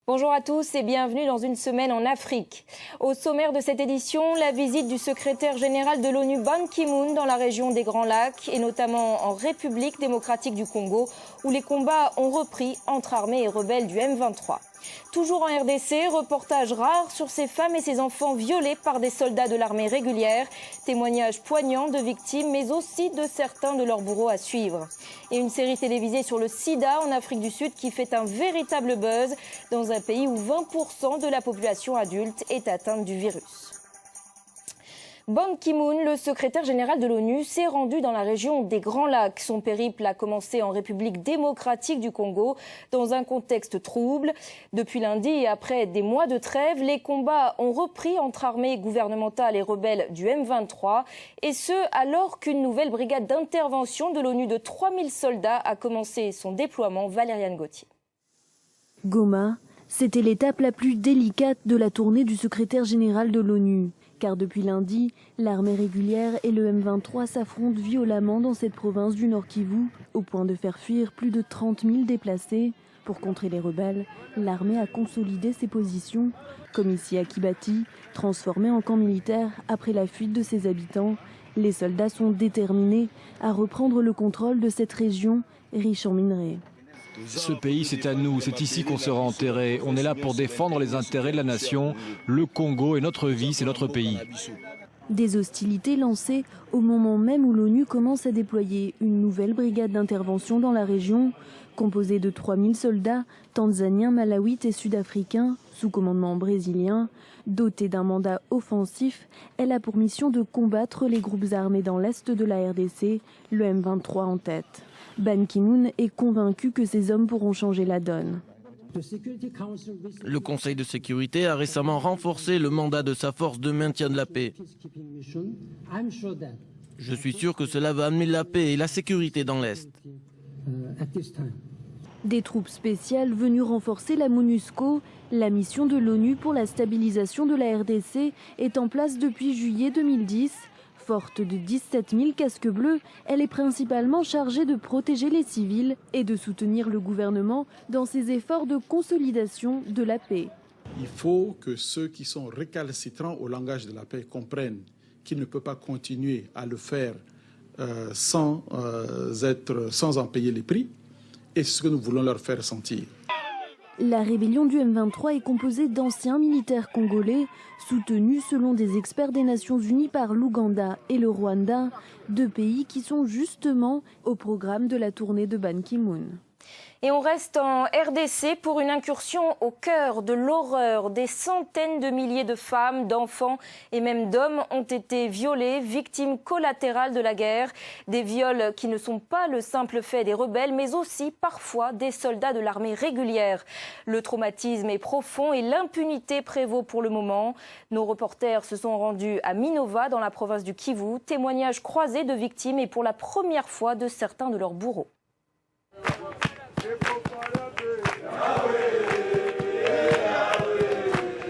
Bonjour à tous et bienvenue dans une semaine en Afrique. Au sommaire de cette édition, la visite du secrétaire général de l'ONU Ban Ki-moon dans la région des Grands Lacs et notamment en République démocratique du Congo où les combats ont repris entre armées et rebelles du M23. Toujours en RDC, reportage rare sur ces femmes et ces enfants violés par des soldats de l'armée régulière. Témoignages poignants de victimes, mais aussi de certains de leurs bourreaux à suivre. Et une série télévisée sur le sida en Afrique du Sud qui fait un véritable buzz dans un pays où 20% de la population adulte est atteinte du virus. Ban Ki-moon, le secrétaire général de l'ONU, s'est rendu dans la région des Grands Lacs. Son périple a commencé en République démocratique du Congo, dans un contexte trouble. Depuis lundi et après des mois de trêve, les combats ont repris entre armées gouvernementales et rebelles du M23. Et ce, alors qu'une nouvelle brigade d'intervention de l'ONU de 3000 soldats a commencé son déploiement. Valériane Gauthier. Goma, c'était l'étape la plus délicate de la tournée du secrétaire général de l'ONU. Car depuis lundi, l'armée régulière et le M23 s'affrontent violemment dans cette province du Nord Kivu, au point de faire fuir plus de 30 000 déplacés. Pour contrer les rebelles, l'armée a consolidé ses positions, comme ici à Kibati, transformé en camp militaire après la fuite de ses habitants. Les soldats sont déterminés à reprendre le contrôle de cette région riche en minerais. Ce pays, c'est à nous, c'est ici qu'on sera enterré. On est là pour défendre les intérêts de la nation. Le Congo est notre vie, c'est notre pays. Des hostilités lancées au moment même où l'ONU commence à déployer une nouvelle brigade d'intervention dans la région, composée de 3000 soldats tanzaniens, malawites et sud-africains, sous commandement brésilien. Dotée d'un mandat offensif, elle a pour mission de combattre les groupes armés dans l'est de la RDC, le M23 en tête. Ban Ki-moon est convaincu que ces hommes pourront changer la donne. Le Conseil de sécurité a récemment renforcé le mandat de sa force de maintien de la paix. Je suis sûr que cela va amener la paix et la sécurité dans l'Est. Des troupes spéciales venues renforcer la MONUSCO, la mission de l'ONU pour la stabilisation de la RDC, est en place depuis juillet 2010. Forte de 17 000 casques bleus, elle est principalement chargée de protéger les civils et de soutenir le gouvernement dans ses efforts de consolidation de la paix. Il faut que ceux qui sont récalcitrants au langage de la paix comprennent qu'ils ne peuvent pas continuer à le faire sans en payer les prix, et c'est ce que nous voulons leur faire sentir. La rébellion du M23 est composée d'anciens militaires congolais, soutenus selon des experts des Nations Unies par l'Ouganda et le Rwanda, deux pays qui sont justement au programme de la tournée de Ban Ki-moon. Et on reste en RDC pour une incursion au cœur de l'horreur. Des centaines de milliers de femmes, d'enfants et même d'hommes ont été violés, victimes collatérales de la guerre. Des viols qui ne sont pas le simple fait des rebelles, mais aussi parfois des soldats de l'armée régulière. Le traumatisme est profond et l'impunité prévaut pour le moment. Nos reporters se sont rendus à Minova, dans la province du Kivu. Témoignages croisés de victimes et pour la première fois de certains de leurs bourreaux.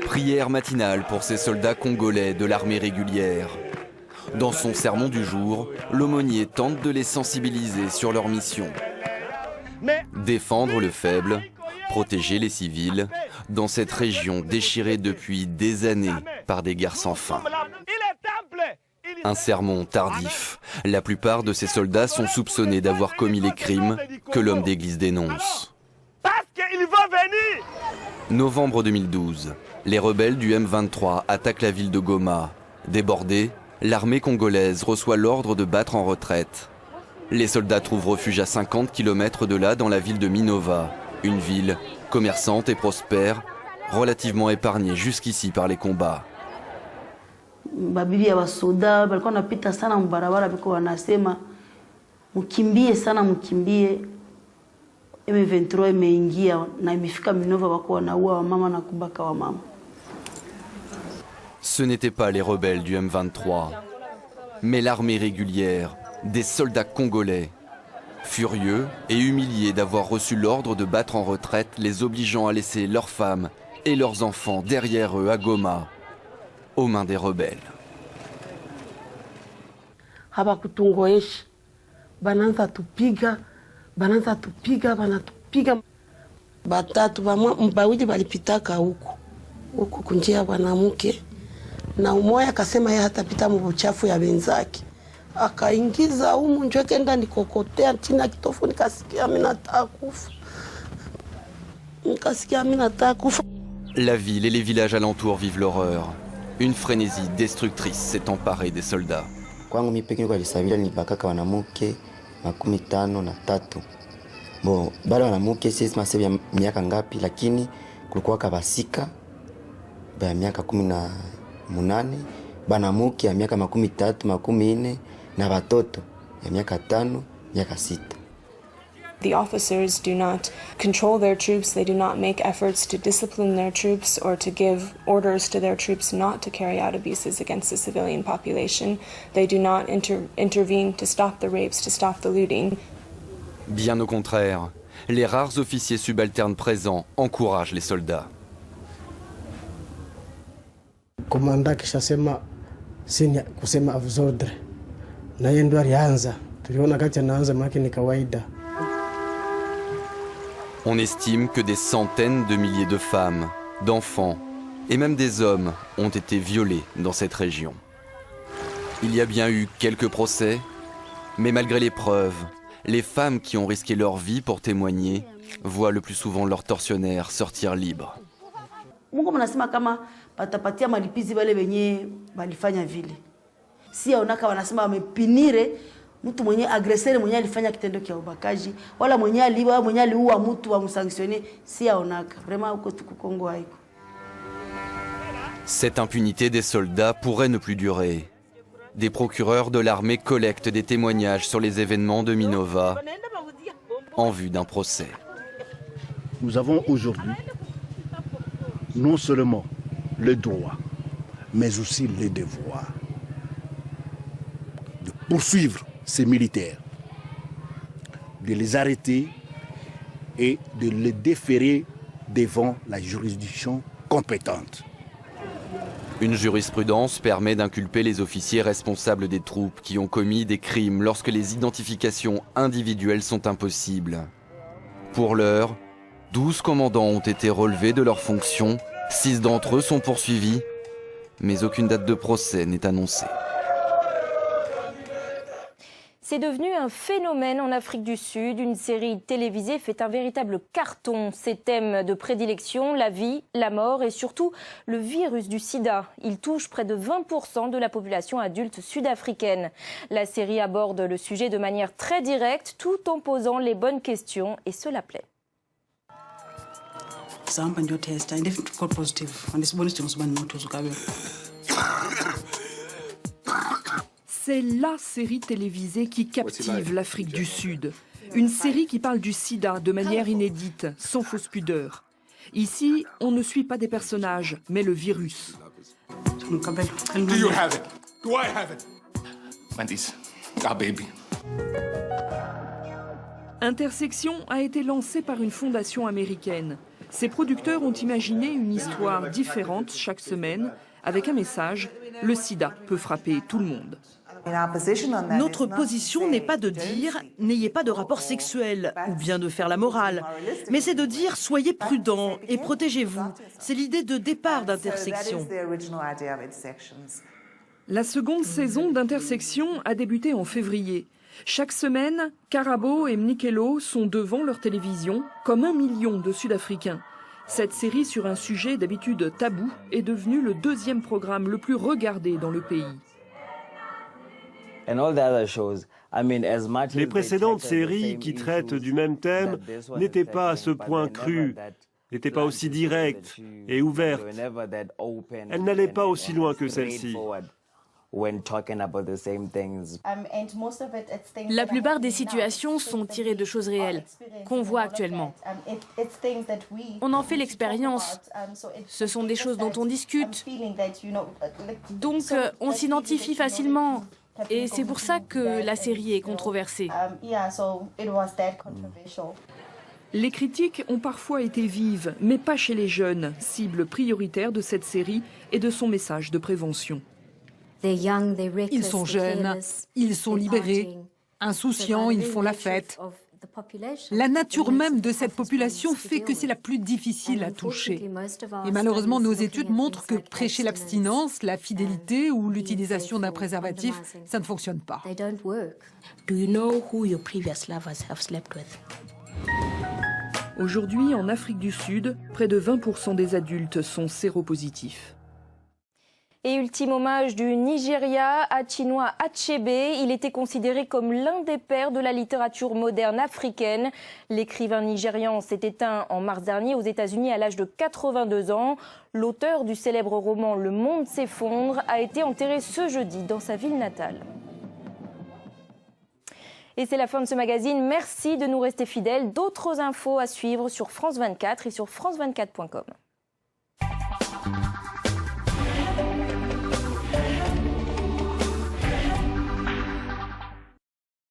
Prière matinale pour ces soldats congolais de l'armée régulière. Dans son sermon du jour, l'aumônier tente de les sensibiliser sur leur mission. Défendre le faible, protéger les civils, dans cette région déchirée depuis des années par des guerres sans fin. Un sermon tardif. La plupart de ces soldats sont soupçonnés d'avoir commis les crimes que l'homme d'église dénonce. Novembre 2012, les rebelles du M23 attaquent la ville de Goma. Débordée, l'armée congolaise reçoit l'ordre de battre en retraite. Les soldats trouvent refuge à 50 km de là dans la ville de Minova, une ville commerçante et prospère, relativement épargnée jusqu'ici par les combats. Babibi ya basoda balikuwa wanapita sana mbarabara biko wanasema mkimbie sana mkimbie. M23 imeingia na imefika Minova wako wanaua wamama na kubaka wamama. Ce n'étaient pas les rebelles du M23, mais l'armée régulière, des soldats congolais. Furieux et humiliés d'avoir reçu l'ordre de battre en retraite, les obligeant à laisser leurs femmes et leurs enfants derrière eux à Goma, aux mains des rebelles. Habakutungoesha, bananza tupiga, banatupiga. batatu bawili balipitaka huku kunjia bwanamke, na umoja akasema yeye hatapita mbuchafu ya wenzake, akaingiza humu njoo kenda nikokotea chini kitofu, nikasikia mimi nataka kufa. La ville et les villages alentours vivent l'horreur. Une frénésie destructrice s'est emparée des soldats. Kwangu mimi pekee kwa Lisabila ni bakaka wanamuke 53. Bon, bado wanamuke sisi masebi ya miaka ngapi, lakini kulikuwa kabasika ba miaka 18, banamuke ya miaka 13, 14 na watoto ya miaka 5, miaka 6. The officers do not control their troops, they do not make efforts to discipline their troops or to give orders to their troops not to carry out abuses against the civilian population. They do not intervene to stop the rapes, to stop the looting. Bien au contraire, les rares officiers subalternes présents encouragent les soldats. Komanda kishasema sini kusema avzodre. Na yeye ndo alianza. Tuliona kati anaanza maki ni kawaida. On estime que des centaines de milliers de femmes, d'enfants et même des hommes ont été violés dans cette région. Il y a bien eu quelques procès, mais malgré les preuves, les femmes qui ont risqué leur vie pour témoigner voient le plus souvent leurs tortionnaires sortir libres. Mungu mnasema kama patapatia malipizi wale wenye walifanya vile. Si aonaka wanasema wamepinire mtu mwenye agresere mwenye alifanya kitendo kia ubakaji wala mwenye aliwa mwenye aliua mtu wa msanctionner, si aonaka. Vraiment uko tuku Kongo haiko. Cette impunité des soldats pourrait ne plus durer. Des procureurs de l'armée collectent des témoignages sur les événements de Minova en vue d'un procès. Nous avons aujourd'hui non seulement le droit, mais aussi le devoir de poursuivre ces militaires, de les arrêter et de les déférer devant la juridiction compétente. Une jurisprudence permet d'inculper les officiers responsables des troupes qui ont commis des crimes lorsque les identifications individuelles sont impossibles. Pour l'heure, 12 commandants ont été relevés de leurs fonctions, 6 d'entre eux sont poursuivis, mais aucune date de procès n'est annoncée. C'est devenu un phénomène en Afrique du Sud. Une série télévisée fait un véritable carton. Ses thèmes de prédilection, la vie, la mort et surtout le virus du sida. Il touche près de 20% de la population adulte sud-africaine. La série aborde le sujet de manière très directe tout en posant les bonnes questions et cela plaît. C'est la série télévisée qui captive l'Afrique du Sud. Une série qui parle du sida de manière inédite, sans fausse pudeur. Ici, on ne suit pas des personnages, mais le virus. Do you have it? Do I have it? Mandy's our baby. Intersection a été lancée par une fondation américaine. Ses producteurs ont imaginé une histoire différente chaque semaine, avec un message, le sida peut frapper tout le monde. Notre position n'est pas de dire « n'ayez pas de rapport sexuel » ou bien de faire la morale, mais c'est de dire « soyez prudents et protégez-vous ». C'est l'idée de départ d'Intersection. La seconde saison d'Intersection a débuté en février. Chaque semaine, Karabo et Mnikelo sont devant leur télévision, comme 1 million de Sud-Africains. Cette série sur un sujet d'habitude tabou est devenue le 2e programme le plus regardé dans le pays. Les précédentes séries qui traitent du même thème n'étaient pas à ce point crues, n'étaient pas aussi directes et ouvertes. Elles n'allaient pas aussi loin que celle-ci. La plupart des situations sont tirées de choses réelles, qu'on voit actuellement. On en fait l'expérience. Ce sont des choses dont on discute. Donc, on s'identifie facilement. Et c'est pour ça que la série est controversée. Les critiques ont parfois été vives, mais pas chez les jeunes, cible prioritaire de cette série et de son message de prévention. Ils sont jeunes, ils sont libérés, insouciants, ils font la fête. La nature même de cette population fait que c'est la plus difficile à toucher. Et malheureusement, nos études montrent que prêcher l'abstinence, la fidélité ou l'utilisation d'un préservatif, ça ne fonctionne pas. Aujourd'hui, en Afrique du Sud, près de 20% des adultes sont séropositifs. Et ultime hommage du Nigeria à Chinua Achebe. Il était considéré comme l'un des pères de la littérature moderne africaine. L'écrivain nigérian s'est éteint en mars dernier aux États-Unis à l'âge de 82 ans. L'auteur du célèbre roman Le monde s'effondre a été enterré ce jeudi dans sa ville natale. Et c'est la fin de ce magazine. Merci de nous rester fidèles. D'autres infos à suivre sur France 24 et sur france24.com.